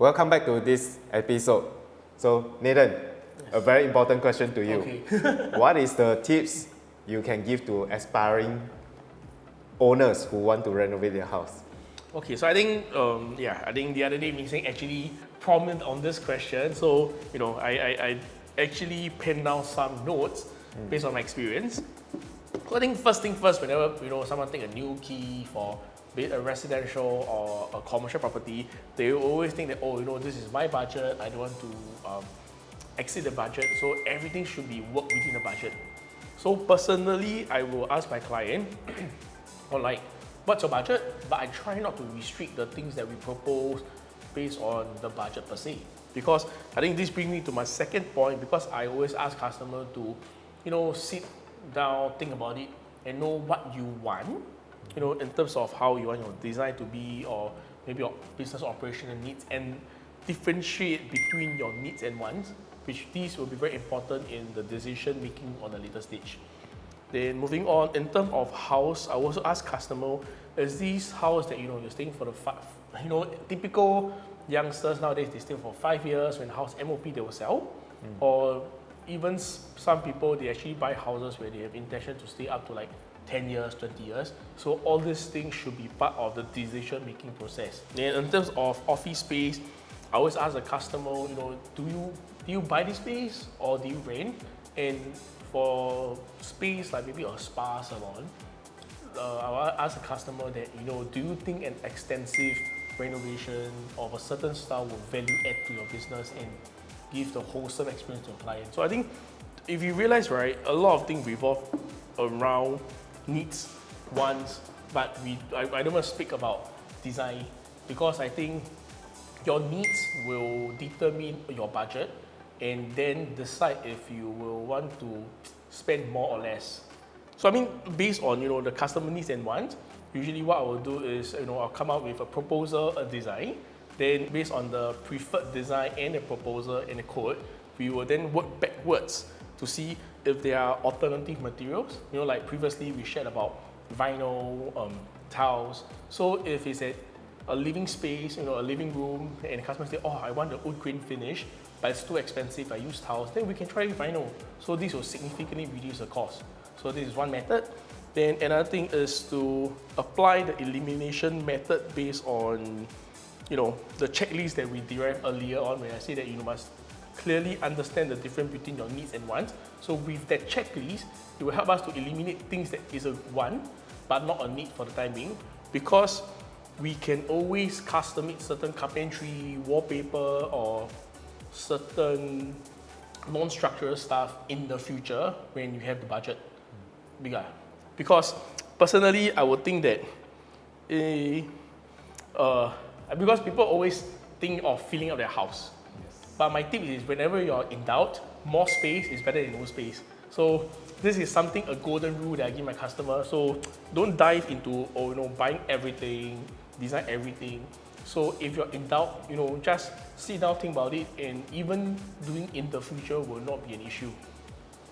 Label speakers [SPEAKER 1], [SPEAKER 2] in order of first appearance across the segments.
[SPEAKER 1] welcome back to this episode. So Nathan, a very important question to you.
[SPEAKER 2] Okay.
[SPEAKER 1] What is the tips you can give to aspiring owners who want to renovate their house?
[SPEAKER 2] Okay, so I think, I think the other day Ming actually prominent on this question. So, I actually penned down some notes based on my experience. So I think first thing first, whenever, someone take a new key for be it a residential or a commercial property, they always think that, this is my budget, I don't want to exceed the budget, so everything should be worked within the budget. So personally, I will ask my client, what's your budget? But I try not to restrict the things that we propose based on the budget per se. Because I think this brings me to my second point, because I always ask customers to, sit down, think about it, and know what you want, in terms of how you want your design to be, or maybe your business operational needs, and differentiate between your needs and wants, which these will be very important in the decision making on a later stage. Then moving on, in terms of house, I also ask customer, is this house that you're staying for the typical youngsters nowadays, they stay for 5 years, when house MOP they will sell, or even some people, they actually buy houses where they have intention to stay up to like 10 years, 20 years. So all these things should be part of the decision making process. Then in terms of office space, I always ask the customer, do you buy this space or do you rent? And for space like maybe a spa salon, I'll ask the customer that, do you think an extensive renovation of a certain style will value add to your business and give the wholesome experience to a client? So I think if you realize, right, a lot of things revolve around needs, wants, but I don't want to speak about design, because I think your needs will determine your budget and then decide if you will want to spend more or less. So I mean, based on the customer needs and wants, usually what I will do is I'll come up with a proposal, a design. Then based on the preferred design and the proposal and the code, we will then work backwards to see if there are alternative materials. Like previously we shared about vinyl, tiles. So if it's a living space, a living room, and the customer say, I want the wood grain finish, but it's too expensive, I use tiles, then we can try vinyl. So this will significantly reduce the cost. So this is one method. Then another thing is to apply the elimination method based on the checklist that we derived earlier on, when I say that you must clearly understand the difference between your needs and wants. So with that checklist, it will help us to eliminate things that is a want but not a need for the time being, because we can always customize certain carpentry, wallpaper, or certain non-structural stuff in the future when you have the budget bigger. Because personally, I would think that because people always think of filling up their house. Yes. But my tip is, whenever you're in doubt, more space is better than no space. So this is something, a golden rule that I give my customer. So don't dive into buying everything, design everything. So if you're in doubt, just sit down, think about it, and even doing in the future will not be an issue.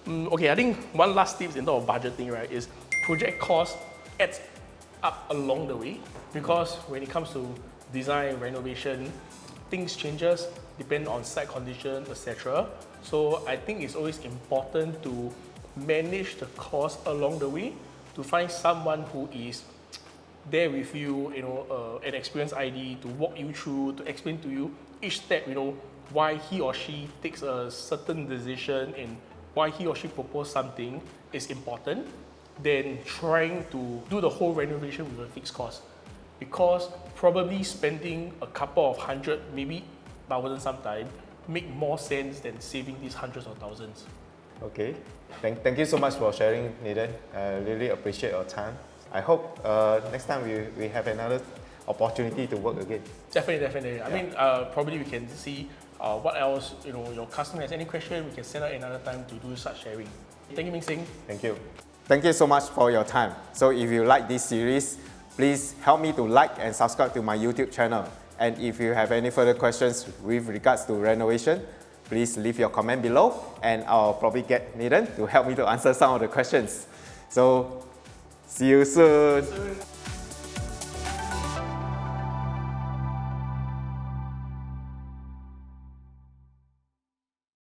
[SPEAKER 2] Okay, I think one last tip in terms of budgeting, right, is project cost adds up along the way, because when it comes to design, renovation, things changes, depend on site condition, etc. So I think it's always important to manage the cost along the way, to find someone who is there with you, an experienced ID to walk you through, to explain to you each step, why he or she takes a certain decision and why he or she proposes something is important, than trying to do the whole renovation with a fixed cost. Because probably spending a couple of hundred, maybe thousand sometime, make more sense than saving these hundreds or thousands.
[SPEAKER 1] Okay, thank you so much for sharing, Nathan. I really appreciate your time. I hope next time we have another opportunity to work again.
[SPEAKER 2] Definitely.
[SPEAKER 1] Yeah.
[SPEAKER 2] I mean, probably we can see what else, your customer has any question, we can send out another time to do such sharing. Thank you, Ming Sing.
[SPEAKER 1] Thank you. Thank you so much for your time. So if you like this series, please help me to like and subscribe to my YouTube channel. And if you have any further questions with regards to renovation, please leave your comment below, and I'll probably get Nathan to help me to answer some of the questions. So see you soon.